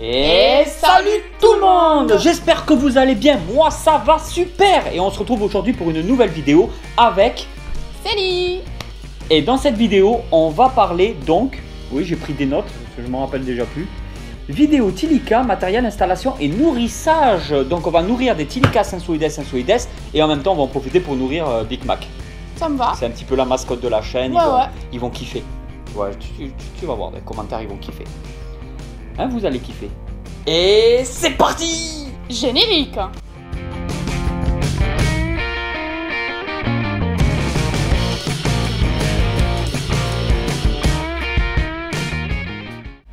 Et salut tout le monde! J'espère que vous allez bien, moi ça va super! Et on se retrouve aujourd'hui pour une nouvelle vidéo avec Célie. Et dans cette vidéo, on va parler donc, oui j'ai pris des notes, parce que je m'en rappelle déjà plus, vidéo Tilica, matériel, installation et nourrissage. Donc on va nourrir des Tilica sensoides et en même temps on va en profiter pour nourrir Big Mac. Ça me va. C'est un petit peu la mascotte de la chaîne, Ouais, ils vont kiffer. Ouais, tu vas voir, dans les commentaires ils vont kiffer. Hein, vous allez kiffer. Et c'est parti! Générique.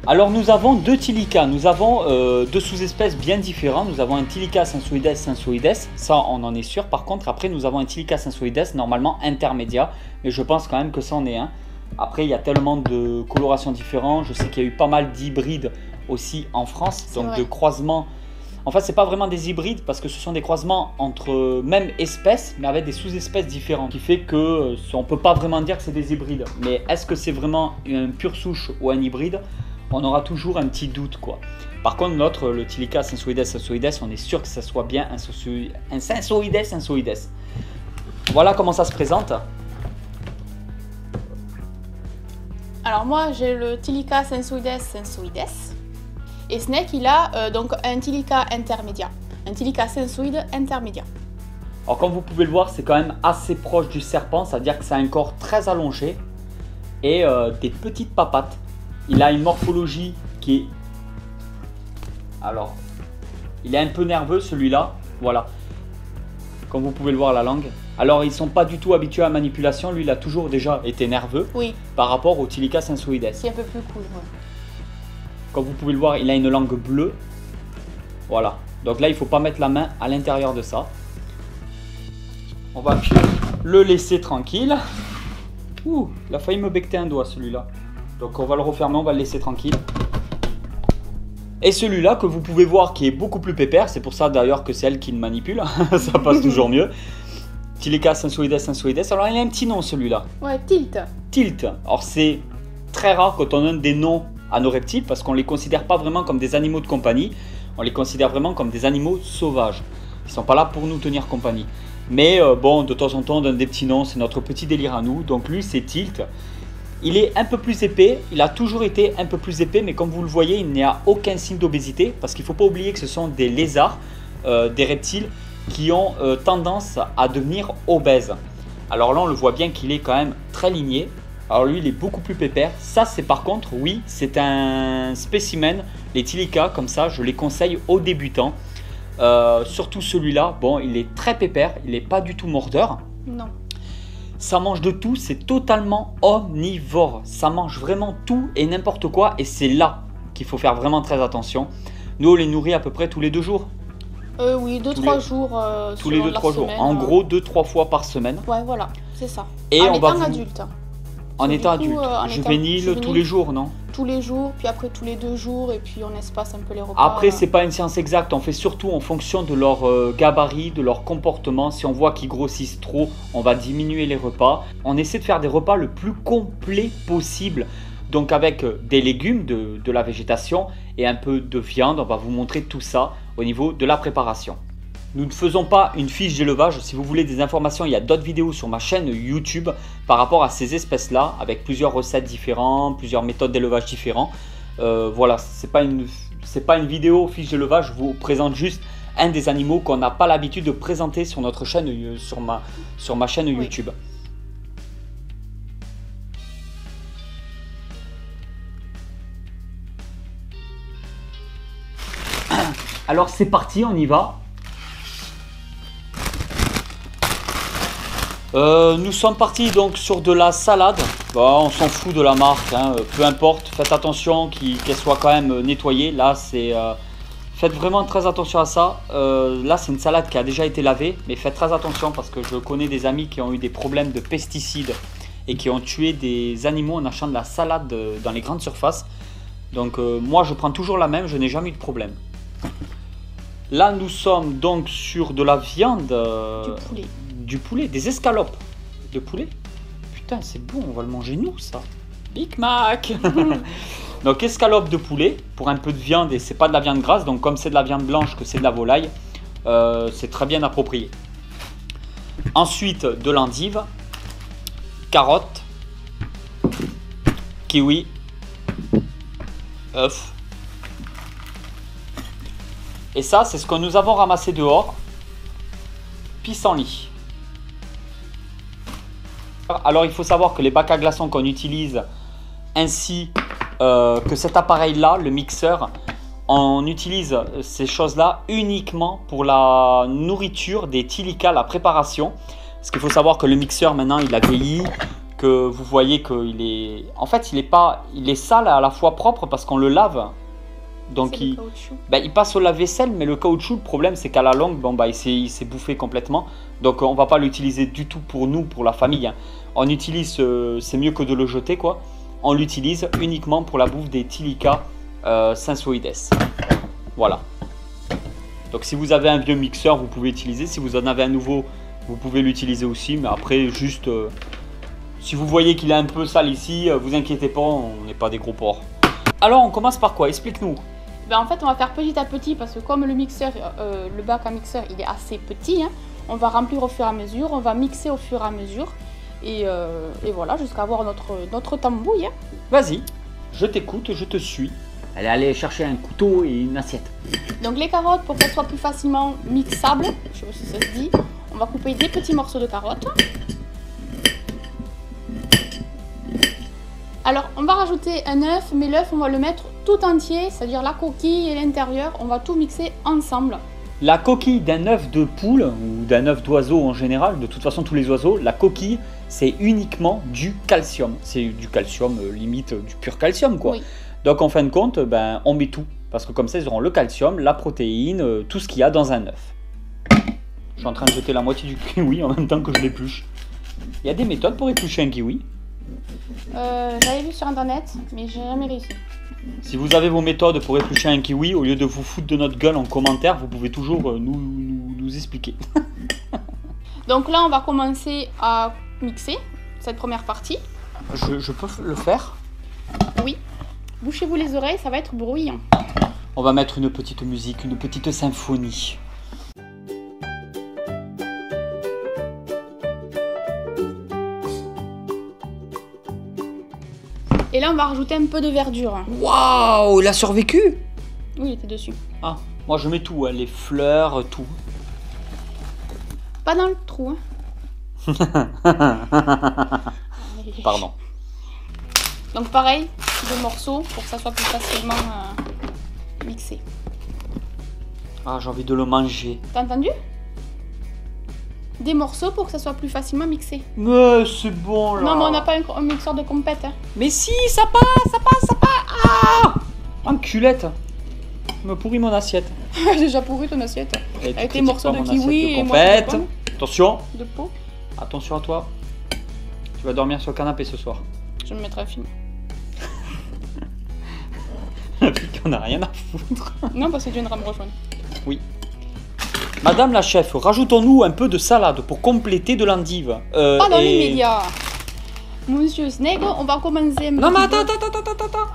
Alors nous avons deux Tilica, nous avons deux sous-espèces bien différents. Nous avons un Tilica sensoides, ça on en est sûr. Par contre après nous avons un Tilica sensoides normalement intermédiaire, mais je pense quand même que ça en est un. Après il y a tellement de colorations différentes, je sais qu'il y a eu pas mal d'hybrides aussi en France, donc de croisements. En fait c'est pas vraiment des hybrides parce que ce sont des croisements entre même espèces mais avec des sous-espèces différentes, qui fait que on peut pas vraiment dire que c'est des hybrides. Mais est-ce que c'est vraiment une pure souche ou un hybride? On aura toujours un petit doute quoi. Par contre notre, le Tilica sensoides, on est sûr que ça soit bien un sensoides. Voilà comment ça se présente. Alors moi j'ai le Tilica sensoides et Snake il a donc un Tilica intermédiaire, un Tilica sensoide intermédiaire. Alors comme vous pouvez le voir c'est quand même assez proche du serpent, c'est à dire que c'est un corps très allongé et des petites papates. Il a une morphologie qui est... Alors, il est un peu nerveux celui-là, voilà. Comme vous pouvez le voir la langue. Alors ils ne sont pas du tout habitués à la manipulation, lui il a toujours déjà été nerveux par rapport au Tilica sensoides. C'est un peu plus cool. Ouais. Comme vous pouvez le voir, il a une langue bleue. Voilà, donc là il ne faut pas mettre la main à l'intérieur de ça. On va le laisser tranquille. Ouh, il a failli me becter un doigt celui-là. Donc on va le refermer, on va le laisser tranquille. Et celui-là que vous pouvez voir qui est beaucoup plus pépère, c'est pour ça d'ailleurs que c'est elle qui le manipule, ça passe toujours mieux. Tilica sensoides. Alors il a un petit nom celui-là. Ouais, Tilt. Tilt. Alors c'est très rare quand on donne des noms à nos reptiles parce qu'on ne les considère pas vraiment comme des animaux de compagnie. On les considère vraiment comme des animaux sauvages. Ils ne sont pas là pour nous tenir compagnie. Mais bon, de temps en temps on donne des petits noms, c'est notre petit délire à nous. Donc lui c'est Tilt. Il est un peu plus épais, il a toujours été un peu plus épais, mais comme vous le voyez, il n'y a aucun signe d'obésité, parce qu'il ne faut pas oublier que ce sont des lézards, des reptiles, qui ont tendance à devenir obèses. Alors là, on le voit bien qu'il est quand même très ligné. Alors lui, il est beaucoup plus pépère. Ça, c'est par contre, oui, c'est un spécimen. Les Tilica, comme ça, je les conseille aux débutants. Surtout celui-là, bon, il est très pépère, il n'est pas du tout mordeur. Non. Ça mange de tout, c'est totalement omnivore. Ça mange vraiment tout et n'importe quoi. Et c'est là qu'il faut faire vraiment très attention. Nous, on les nourrit à peu près tous les 2 jours. Oui, 2-3 jours. Tous les 2-3 jours. En gros, 2-3 fois par semaine. Ouais, voilà, c'est ça. Et en on va étant adulte. En état adulte. Juvénile tous les jours, non? Tous les jours, puis après tous les 2 jours, et puis on espace un peu les repas. Après, c'est pas une science exacte. On fait surtout en fonction de leur gabarit, de leur comportement. Si on voit qu'ils grossissent trop, on va diminuer les repas. On essaie de faire des repas le plus complets possible. Donc avec des légumes, de la végétation et un peu de viande. On va vous montrer tout ça au niveau de la préparation. Nous ne faisons pas une fiche d'élevage. Si vous voulez des informations, il y a d'autres vidéos sur ma chaîne YouTube par rapport à ces espèces-là, avec plusieurs recettes différentes, plusieurs méthodes d'élevage différentes. Voilà, c'est pas une vidéo fiche d'élevage. Je vous présente juste un des animaux qu'on n'a pas l'habitude de présenter sur notre chaîne, sur ma chaîne YouTube. Alors c'est parti, on y va. Nous sommes partis donc sur de la salade. Bon, on s'en fout de la marque, hein, peu importe. Faites attention qu'elle soit quand même nettoyée. Là, faites vraiment très attention à ça. Là, c'est une salade qui a déjà été lavée, mais faites très attention parce que je connais des amis qui ont eu des problèmes de pesticides et qui ont tué des animaux en achetant de la salade dans les grandes surfaces. Donc, moi, je prends toujours la même. Je n'ai jamais eu de problème. Là, nous sommes donc sur de la viande. Du poulet, des escalopes de poulet. Putain, c'est bon, on va le manger nous, ça. Big Mac. Donc escalope de poulet pour un peu de viande et c'est pas de la viande grasse. Donc comme c'est de la viande blanche que c'est de la volaille, c'est très bien approprié. Ensuite de l'endive, carottes, kiwi, œufs. Et ça c'est ce que nous avons ramassé dehors. Pissenlit. Alors il faut savoir que les bacs à glaçons qu'on utilise ainsi que cet appareil là, le mixeur, on utilise ces choses là uniquement pour la nourriture des Tilica, la préparation. Parce qu'il faut savoir que le mixeur maintenant il a vieilli, que vous voyez qu'il est... En fait il est sale à la fois propre parce qu'on le lave. Donc il passe au lave-vaisselle, mais le caoutchouc, le problème c'est qu'à la longue, il s'est bouffé complètement. Donc on va pas l'utiliser du tout pour nous, pour la famille. Hein. On utilise, c'est mieux que de le jeter quoi. On l'utilise uniquement pour la bouffe des Tilica Sensoides. Voilà. Donc si vous avez un vieux mixeur, vous pouvez utiliser. Si vous en avez un nouveau, vous pouvez l'utiliser aussi. Mais après, juste, si vous voyez qu'il est un peu sale ici, vous inquiétez pas, on n'est pas des gros porcs. Alors on commence par quoi? Explique-nous. En fait, on va faire petit à petit parce que comme le mixeur, le bac à mixeur, il est assez petit, hein, on va remplir au fur et à mesure, on va mixer au fur et à mesure et voilà, jusqu'à avoir notre tambouille. Hein. Vas-y, je t'écoute, je te suis. Allez, aller chercher un couteau et une assiette. Donc les carottes, pour qu'elles soient plus facilement mixables, je sais pas si ça se dit, on va couper des petits morceaux de carottes. Alors, on va rajouter un œuf, mais l'œuf, on va le mettre tout entier, c'est-à-dire la coquille et l'intérieur, on va tout mixer ensemble. La coquille d'un œuf de poule ou d'un œuf d'oiseau en général, de toute façon tous les oiseaux, la coquille, c'est uniquement du calcium. C'est du calcium, limite du pur calcium quoi. Oui. Donc en fin de compte, on met tout, parce que comme ça ils auront le calcium, la protéine, tout ce qu'il y a dans un œuf. Je suis en train de jeter la moitié du kiwi en même temps que je l'épluche. Il y a des méthodes pour éplucher un kiwi. J'avais vu sur internet, mais j'ai jamais réussi. Si vous avez vos méthodes pour éplucher un kiwi, au lieu de vous foutre de notre gueule en commentaire, vous pouvez toujours nous expliquer. Donc là, on va commencer à mixer cette première partie. Je peux le faire? Oui. Bouchez-vous les oreilles, ça va être bruyant. On va mettre une petite musique, une petite symphonie. Et là, on va rajouter un peu de verdure. Waouh, il a survécu? Oui, il était dessus. Ah, moi je mets tout, hein, les fleurs, tout. Pas dans le trou, hein. Pardon. Donc pareil, deux morceaux pour que ça soit plus facilement mixé. Ah, j'ai envie de le manger. T'as entendu? Des morceaux pour que ça soit plus facilement mixé. Mais c'est bon là. Non, mais on n'a pas un mixeur de compète. Hein. Mais si, ça passe. Ah, enculette. Me pourrit mon assiette. J'ai déjà pourri ton assiette. Avec les morceaux de kiwi et compète. Attention. De peau. Attention à toi. Tu vas dormir sur le canapé ce soir. Je me mettrai un film. La fille qu'on a rien à foutre. Non, parce que tu viendras me rejoindre. Oui. Madame la chef, rajoutons-nous un peu de salade pour compléter de l'endive. Pas dans l'immédiat. Monsieur Snake, on va commencer non, mais attends.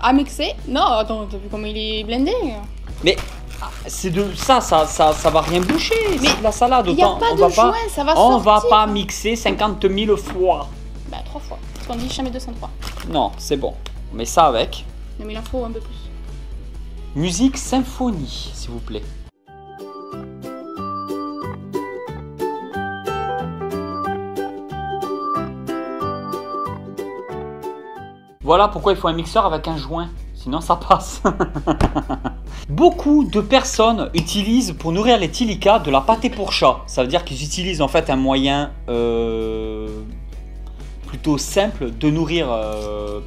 à mixer. Non, attends, t'as vu comment il est blindé? Mais c'est de ça va rien boucher. Mais c'est de la salade. Il n'y a pas de joint, ça va sortir. On va pas mixer 50 000 fois. 3 fois. Parce qu'on dit jamais 203. Non, c'est bon. On met ça avec. Non, mais il en faut un peu plus. Musique symphonie, s'il vous plaît. Voilà pourquoi il faut un mixeur avec un joint, sinon ça passe. Beaucoup de personnes utilisent pour nourrir les Tilica de la pâtée pour chat. Ça veut dire qu'ils utilisent en fait un moyen plutôt simple de nourrir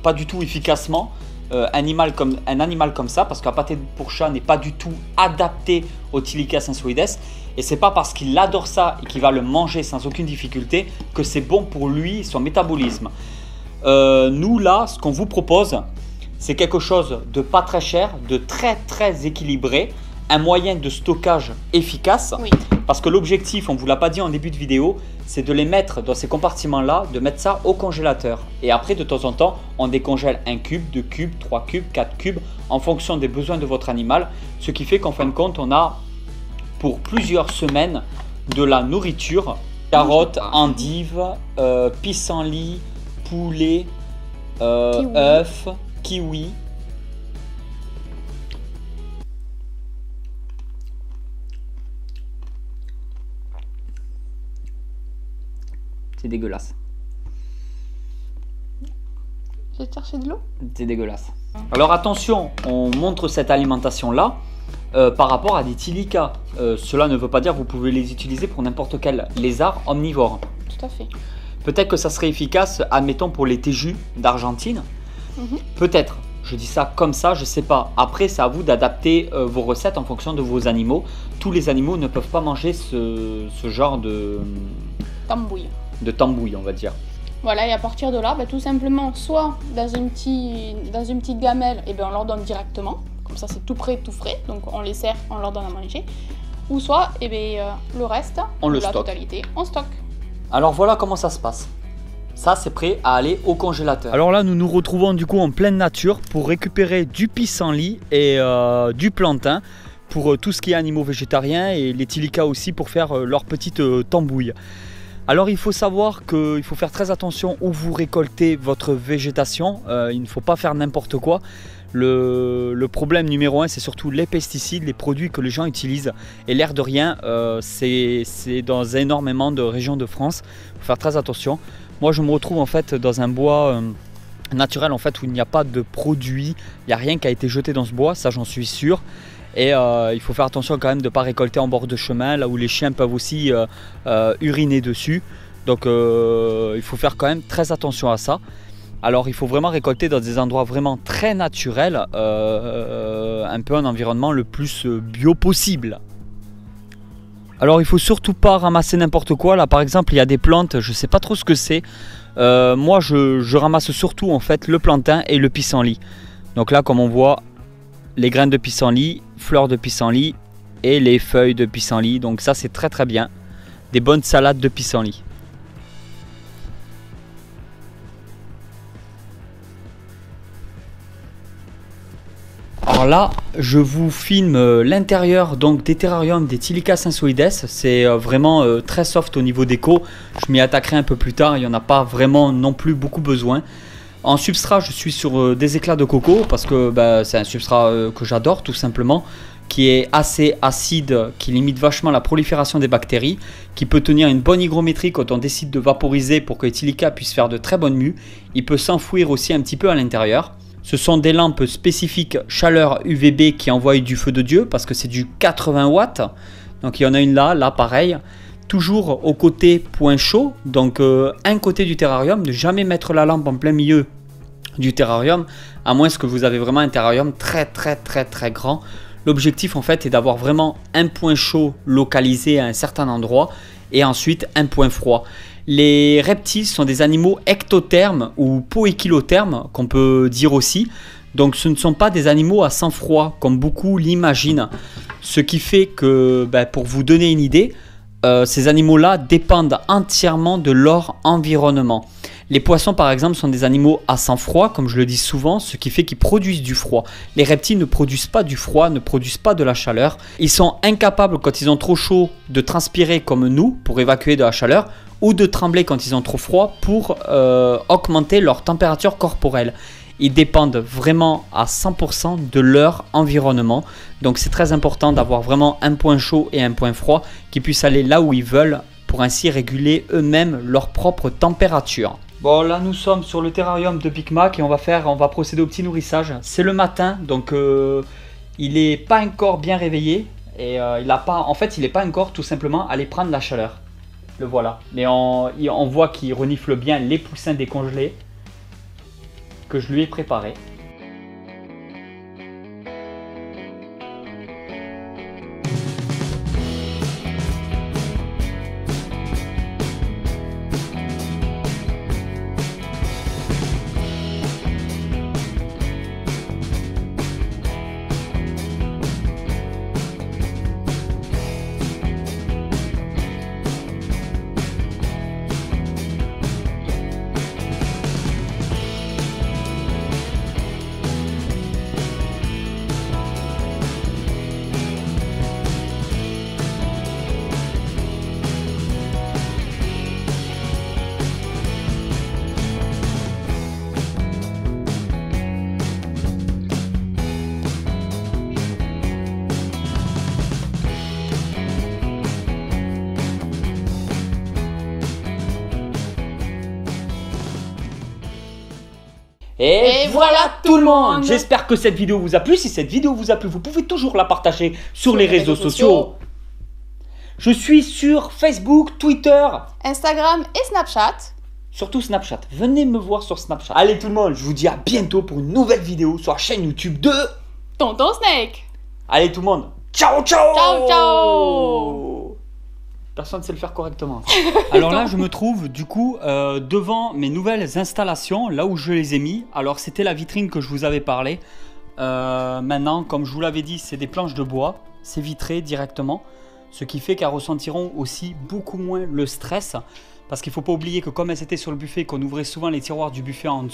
pas du tout efficacement un animal comme ça, parce que la pâtée pour chat n'est pas du tout adaptée au Tilica sensoides. Et c'est pas parce qu'il adore ça et qu'il va le manger sans aucune difficulté que c'est bon pour lui, son métabolisme. Nous là, ce qu'on vous propose, c'est quelque chose de pas très cher, de très équilibré, un moyen de stockage efficace. Oui. Parce que l'objectif, on ne vous l'a pas dit en début de vidéo, c'est de les mettre dans ces compartiments-là, de mettre ça au congélateur. Et après, de temps en temps, on décongèle 1 cube, 2 cubes, 3 cubes, 4 cubes, en fonction des besoins de votre animal. Ce qui fait qu'en fin de compte, on a pour plusieurs semaines de la nourriture, carottes, endives, pissenlit, poulet, œufs, kiwi. C'est dégueulasse. Je vais te chercher de l'eau. C'est dégueulasse. Alors attention, on montre cette alimentation-là par rapport à des tilica. Cela ne veut pas dire que vous pouvez les utiliser pour n'importe quel lézard omnivore. Tout à fait. Peut-être que ça serait efficace, admettons, pour les téjus d'Argentine. Peut-être. Je dis ça comme ça, je sais pas. Après, c'est à vous d'adapter vos recettes en fonction de vos animaux. Tous les animaux ne peuvent pas manger ce genre de tambouille, on va dire. Voilà, et à partir de là, tout simplement, soit dans une petite gamelle, et on leur donne directement. Comme ça, c'est tout prêt, tout frais. Donc, on les sert, on leur donne à manger. Ou soit, le reste, la totalité, on stocke. Alors, voilà comment ça se passe. Ça, c'est prêt à aller au congélateur. Alors là, nous nous retrouvons du coup en pleine nature pour récupérer du pissenlit et du plantain pour tout ce qui est animaux végétariens et les tilica aussi pour faire leur petite tambouille. Alors il faut savoir qu'il faut faire très attention où vous récoltez votre végétation, il ne faut pas faire n'importe quoi. Le problème numéro 1, c'est surtout les pesticides, les produits que les gens utilisent. Et l'air de rien, c'est dans énormément de régions de France, il faut faire très attention. Moi je me retrouve en fait dans un bois naturel en fait, où il n'y a pas de produits, il n'y a rien qui a été jeté dans ce bois, ça j'en suis sûr. Et il faut faire attention quand même de ne pas récolter en bord de chemin, là où les chiens peuvent aussi uriner dessus. Donc il faut faire quand même très attention à ça. Alors il faut vraiment récolter dans des endroits vraiment très naturels, un peu un environnement le plus bio possible. Alors il faut surtout pas ramasser n'importe quoi. Là par exemple il y a des plantes, je ne sais pas trop ce que c'est. Moi je ramasse surtout en fait le plantain et le pissenlit. Donc là comme on voit, les graines de pissenlit, fleurs de pissenlit et les feuilles de pissenlit. Donc ça c'est très très bien. Des bonnes salades de pissenlit. Alors là, je vous filme l'intérieur donc des terrariums des Tilica sensoides. C'est vraiment très soft au niveau déco. Je m'y attaquerai un peu plus tard. Il n'y en a pas vraiment non plus beaucoup besoin. En substrat, je suis sur des éclats de coco parce que c'est un substrat que j'adore tout simplement, qui est assez acide, qui limite vachement la prolifération des bactéries, qui peut tenir une bonne hygrométrie quand on décide de vaporiser pour que les Tilica puissent faire de très bonnes mues. Il peut s'enfouir aussi un petit peu à l'intérieur. Ce sont des lampes spécifiques chaleur UVB qui envoient du feu de Dieu parce que c'est du 80 watts. Donc il y en a une là pareil. Toujours au côté point chaud, donc un côté du terrarium, ne jamais mettre la lampe en plein milieu du terrarium, à moins que vous avez vraiment un terrarium très grand. L'objectif en fait est d'avoir vraiment un point chaud localisé à un certain endroit et ensuite un point froid. Les reptiles sont des animaux ectothermes ou poékylothermes qu'on peut dire aussi. Donc ce ne sont pas des animaux à sang froid comme beaucoup l'imaginent. Ce qui fait que, pour vous donner une idée, ces animaux-là dépendent entièrement de leur environnement. Les poissons par exemple sont des animaux à sang froid, comme je le dis souvent, ce qui fait qu'ils produisent du froid. Les reptiles ne produisent pas du froid, ne produisent pas de la chaleur. Ils sont incapables quand ils ont trop chaud de transpirer comme nous pour évacuer de la chaleur, ou de trembler quand ils ont trop froid pour augmenter leur température corporelle. Ils dépendent vraiment à 100% de leur environnement. Donc c'est très important d'avoir vraiment un point chaud et un point froid qui puissent aller là où ils veulent pour ainsi réguler eux-mêmes leur propre température. Bon, là nous sommes sur le terrarium de Big Mac et on va procéder au petit nourrissage. C'est le matin, donc il n'est pas encore bien réveillé et il n'est pas encore tout simplement allé prendre la chaleur. Le voilà. Mais on voit qu'il renifle bien les poussins décongelés que je lui ai préparés. Et voilà tout le monde. J'espère que cette vidéo vous a plu. Si cette vidéo vous a plu, vous pouvez toujours la partager sur les réseaux sociaux. Je suis sur Facebook, Twitter, Instagram et Snapchat. Surtout Snapchat. Venez me voir sur Snapchat. Allez tout le monde, je vous dis à bientôt pour une nouvelle vidéo sur la chaîne YouTube de Tonton Snake. Allez tout le monde, ciao ciao. Ciao ciao. Personne ne sait le faire correctement. Alors là, je me trouve du coup devant mes nouvelles installations, là où je les ai mis. Alors c'était la vitrine que je vous avais parlé. Maintenant, comme je vous l'avais dit, c'est des planches de bois. C'est vitré directement. Ce qui fait qu'elles ressentiront aussi beaucoup moins le stress. Parce qu'il ne faut pas oublier que comme elles étaient sur le buffet, qu'on ouvrait souvent les tiroirs du buffet en dessous.